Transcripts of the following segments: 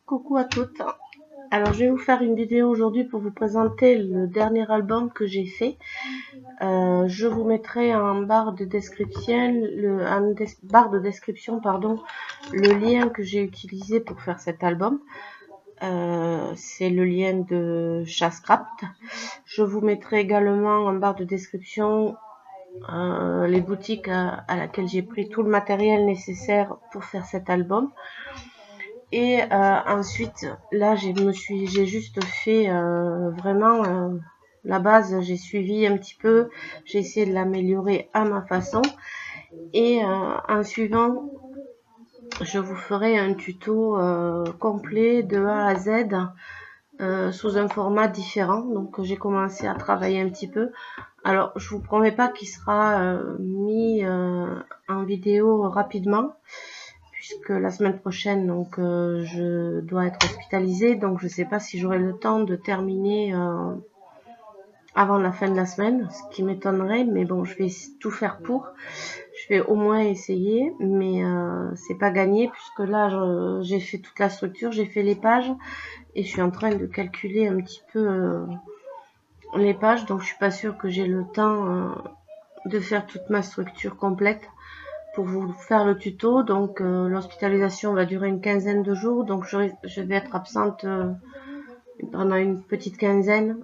Coucou à toutes. Alors je vais vous faire une vidéo aujourd'hui pour vous présenter le dernier album que j'ai fait. Je vous mettrai en barre de description, le lien que j'ai utilisé pour faire cet album. C'est le lien de Chascraft. Je vous mettrai également en barre de description les boutiques à laquelle j'ai pris tout le matériel nécessaire pour faire cet album. Et ensuite, là, j'ai juste fait vraiment la base. J'ai suivi un petit peu, j'ai essayé de l'améliorer à ma façon. Et en suivant, je vous ferai un tuto complet de A à Z sous un format différent. Donc, j'ai commencé à travailler un petit peu. Alors, je vous promets pas qu'il sera mis en vidéo rapidement, puisque la semaine prochaine, donc, je dois être hospitalisée, donc je ne sais pas si j'aurai le temps de terminer avant la fin de la semaine, ce qui m'étonnerait, mais bon, je vais tout faire pour. Je vais au moins essayer, mais c'est pas gagné, puisque là, j'ai fait toute la structure, j'ai fait les pages, et je suis en train de calculer un petit peu les pages, donc je suis pas sûre que j'ai le temps de faire toute ma structure complète pour vous faire le tuto. Donc l'hospitalisation va durer une quinzaine de jours, donc je vais être absente pendant une petite quinzaine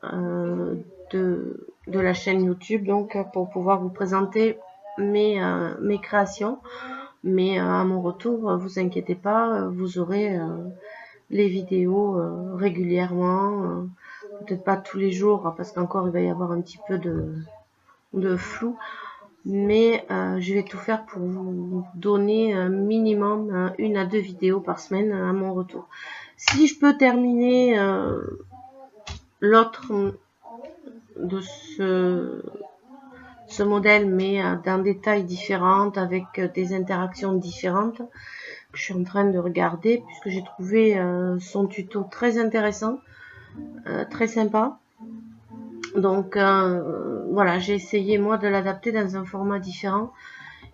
de la chaîne YouTube, donc pour pouvoir vous présenter mes créations. Mais à mon retour, vous inquiétez pas, vous aurez les vidéos régulièrement, peut-être pas tous les jours parce qu'encore il va y avoir un petit peu de flou, mais je vais tout faire pour vous donner un minimum 1 à 2 vidéos par semaine à mon retour. Si je peux terminer l'autre de ce modèle, mais d'un détail différent, avec des interactions différentes, je suis en train de regarder, puisque j'ai trouvé son tuto très intéressant, très sympa. Donc voilà, j'ai essayé moi de l'adapter dans un format différent.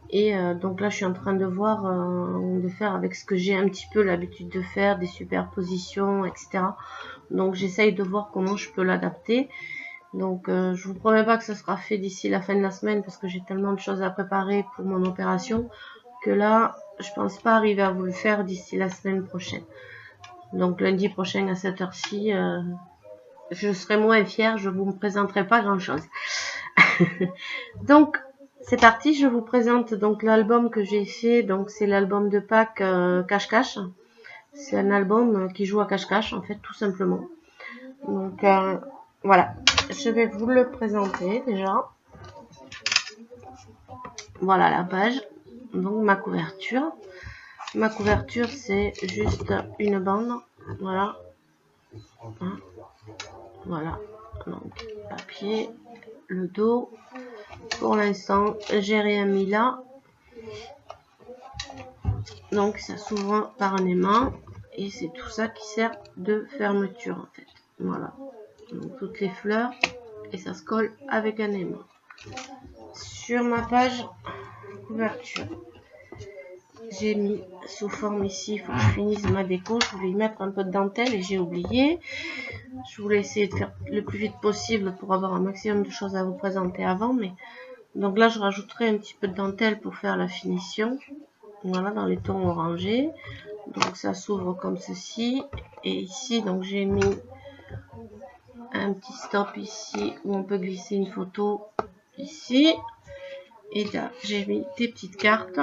Et donc là, je suis en train de voir, de faire avec ce que j'ai un petit peu l'habitude de faire, des superpositions, etc. Donc j'essaye de voir comment je peux l'adapter. Donc je vous promets pas que ce sera fait d'ici la fin de la semaine, parce que j'ai tellement de choses à préparer pour mon opération, que là, je pense pas arriver à vous le faire d'ici la semaine prochaine. Donc lundi prochain à cette heure-ci, je serai moins fière, je vous présenterai pas grand-chose. Donc c'est parti, je vous présente donc l'album que j'ai fait. Donc c'est l'album de Pâques Cache-Cache. C'est un album qui joue à cache-cache, en fait, tout simplement. Donc voilà, je vais vous le présenter déjà. Voilà la page, donc ma couverture. Ma couverture, c'est juste une bande, voilà. Voilà, donc papier, le dos. Pour l'instant, j'ai rien mis là. Donc ça s'ouvre par un aimant, et c'est tout ça qui sert de fermeture, en fait. Voilà, donc toutes les fleurs, et ça se colle avec un aimant. Sur ma page couverture, j'ai mis sous forme ici, il faut que je finisse ma déco. Je voulais y mettre un peu de dentelle et j'ai oublié. Je voulais essayer de faire le plus vite possible pour avoir un maximum de choses à vous présenter avant. Mais donc là, je rajouterai un petit peu de dentelle pour faire la finition. Voilà, dans les tons orangés. Donc ça s'ouvre comme ceci. Et ici, donc j'ai mis un petit stop ici où on peut glisser une photo ici. Et là, j'ai mis des petites cartes.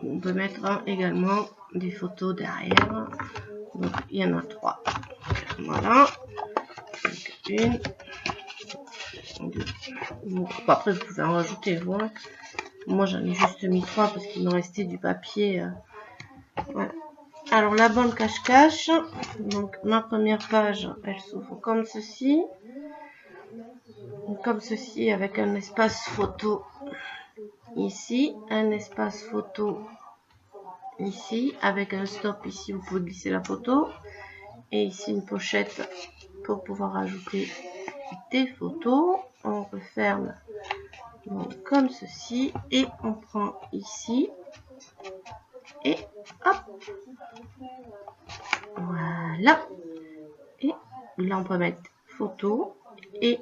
On peut mettre également des photos derrière. Donc il y en a 3. Voilà. Donc, une. Deux. Donc, après vous pouvez en rajouter, voilà. Moi j'en ai juste mis 3 parce qu'il me restait du papier. Voilà. Alors la bande cache-cache. Donc ma première page, elle s'ouvre comme ceci. Comme ceci, avec un espace photo ici, un espace photo ici, avec un stop ici, vous pouvez glisser la photo, et ici une pochette pour pouvoir ajouter des photos. On referme donc comme ceci, et on prend ici et hop, voilà, et là on peut mettre photo et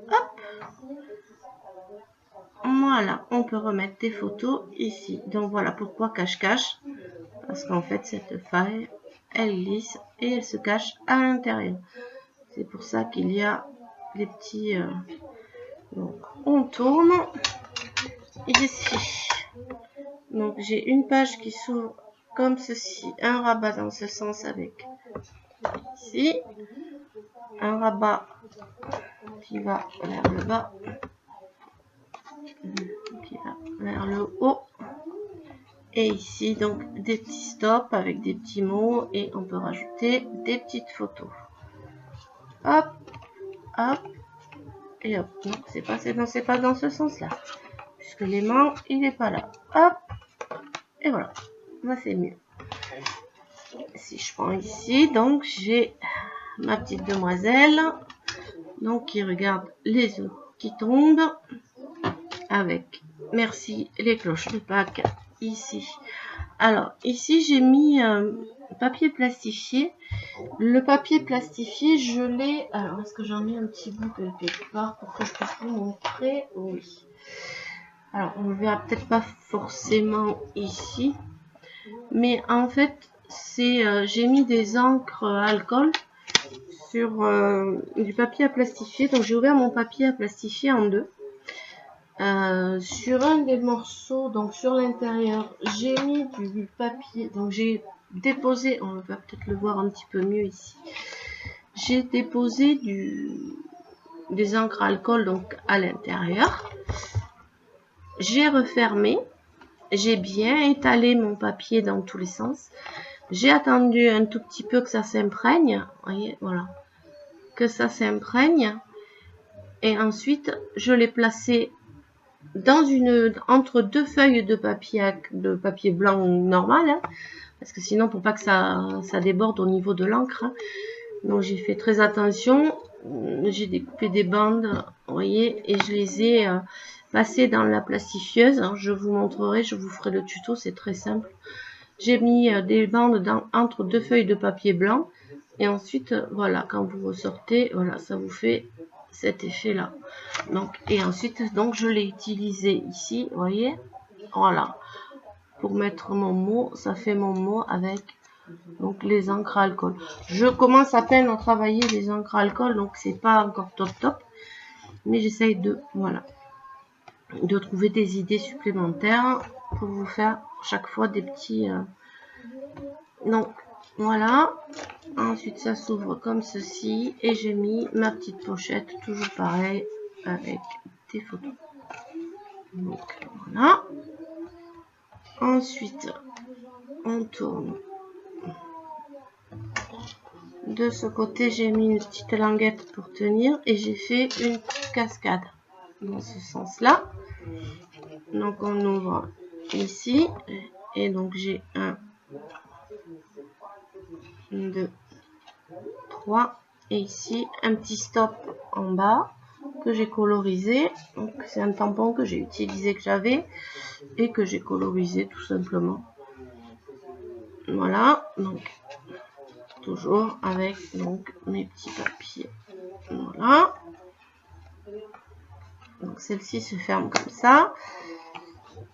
hop, voilà, on peut remettre des photos ici. Donc voilà pourquoi cache-cache, parce qu'en fait cette faille elle glisse et elle se cache à l'intérieur. C'est pour ça qu'il y a des petits donc on tourne ici. Donc j'ai une page qui s'ouvre comme ceci, un rabat dans ce sens avec ici, un rabat qui va vers le bas, qui va vers le haut, et ici donc des petits stops avec des petits mots, et on peut rajouter des petites photos. Hop, hop, et hop. Non, c'est pas dans ce sens-là, puisque l'aimant il n'est pas là. Hop, et voilà, là c'est mieux. Si je prends ici, donc j'ai ma petite demoiselle, donc qui regarde les œufs qui tombent avec merci les cloches de Pâques ici. Alors ici j'ai mis papier plastifié. Le papier plastifié je l'ai, alors est-ce que j'en ai un petit bout quelque part pour que je puisse vous montrer? Oui. Alors on ne le verra peut-être pas forcément ici, mais en fait c'est j'ai mis des encres alcool sur du papier à plastifier. Donc j'ai ouvert mon papier à plastifier en deux. Sur un des morceaux, donc sur l'intérieur, j'ai mis du papier. Donc j'ai déposé, on va peut-être le voir un petit peu mieux ici. J'ai déposé des encres alcool donc à l'intérieur. J'ai refermé. J'ai bien étalé mon papier dans tous les sens. J'ai attendu un tout petit peu que ça s'imprègne. Vous voyez, voilà. Que ça s'imprègne. Et ensuite, je l'ai placé dans entre deux feuilles de papier blanc normal, hein, parce que sinon, pour pas que ça déborde au niveau de l'encre, hein. Donc, j'ai fait très attention. J'ai découpé des bandes, vous voyez, et je les ai passées dans la plastifieuse. Alors, je vous montrerai, je vous ferai le tuto, c'est très simple. J'ai mis des bandes entre deux feuilles de papier blanc. Et ensuite, voilà, quand vous ressortez, voilà, ça vous fait cet effet là. Donc, et ensuite, donc je l'ai utilisé ici, vous voyez, voilà, pour mettre mon mot. Ça fait mon mot avec donc les encres alcool. Je commence à peine à travailler les encres alcool, donc c'est pas encore top, mais j'essaye de, voilà, de trouver des idées supplémentaires pour vous faire chaque fois des petits donc voilà. Ensuite ça s'ouvre comme ceci et j'ai mis ma petite pochette, toujours pareil, avec des photos. Donc voilà. Ensuite on tourne. De ce côté j'ai mis une petite languette pour tenir et j'ai fait une petite cascade dans ce sens là. Donc on ouvre ici et donc j'ai 1, 2, 3 et ici un petit stop en bas que j'ai colorisé. Donc c'est un tampon que j'ai utilisé, que j'avais et que j'ai colorisé tout simplement. Voilà, donc toujours avec donc mes petits papiers. Voilà. Donc celle-ci se ferme comme ça.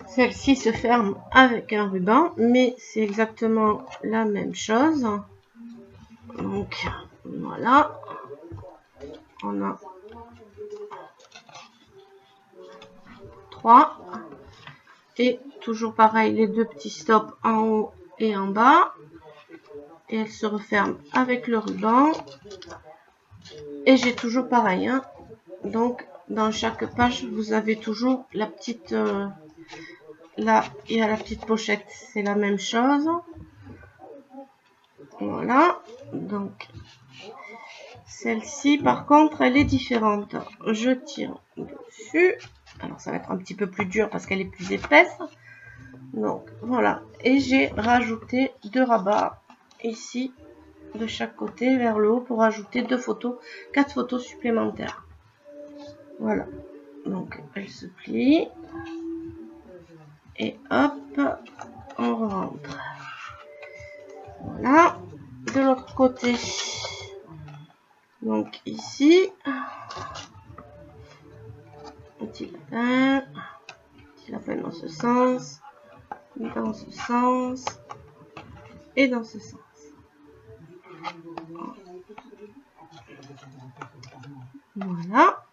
Celle-ci se ferme avec un ruban, mais c'est exactement la même chose. Donc voilà, on a 3 et toujours pareil, les deux petits stops en haut et en bas, et elle se referme avec le ruban. Et j'ai toujours pareil, hein. Donc dans chaque page vous avez toujours la petite là il y a la petite pochette, c'est la même chose. Voilà, donc celle-ci par contre elle est différente. Je tire dessus, alors ça va être un petit peu plus dur parce qu'elle est plus épaisse. Donc voilà, et j'ai rajouté 2 rabats ici de chaque côté vers le haut pour ajouter 2 photos, 4 photos supplémentaires. Voilà, donc elle se plie et hop, on rentre. Voilà. De l'autre côté, donc ici, un petit lapin dans ce sens, dans ce sens et dans ce sens. Voilà.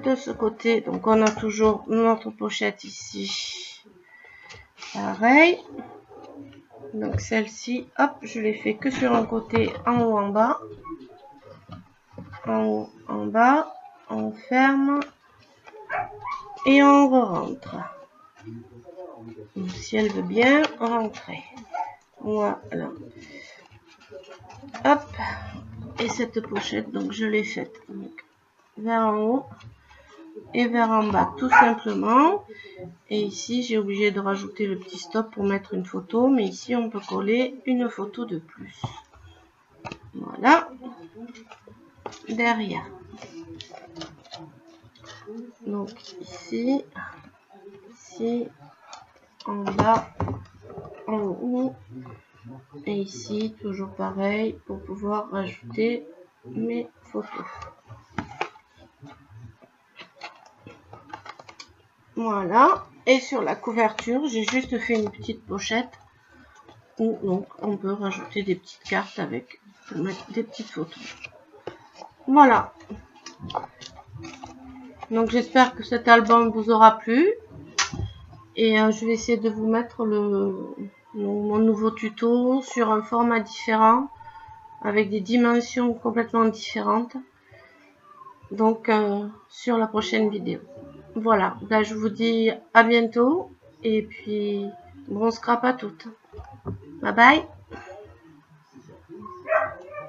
De ce côté, donc on a toujours notre pochette ici. Pareil. Donc celle-ci, hop, je l'ai fait que sur un côté, en haut, en bas. En haut, en bas. On ferme. Et on rentre. Si elle veut bien rentrer. Voilà. Hop. Et cette pochette, donc je l'ai faite vers en haut et vers en bas, tout simplement. Et ici, j'ai obligé de rajouter le petit stop pour mettre une photo. Mais ici, on peut coller une photo de plus. Voilà. Derrière. Donc ici, ici, en bas, en haut. Et ici, toujours pareil, pour pouvoir rajouter mes photos. Voilà. Et sur la couverture, j'ai juste fait une petite pochette où donc on peut rajouter des petites cartes avec pour mettre des petites photos. Voilà. Donc j'espère que cet album vous aura plu. Et je vais essayer de vous mettre mon nouveau tuto sur un format différent, avec des dimensions complètement différentes. Donc sur la prochaine vidéo. Voilà, là je vous dis à bientôt. Et puis bon scrap à toutes. Bye bye.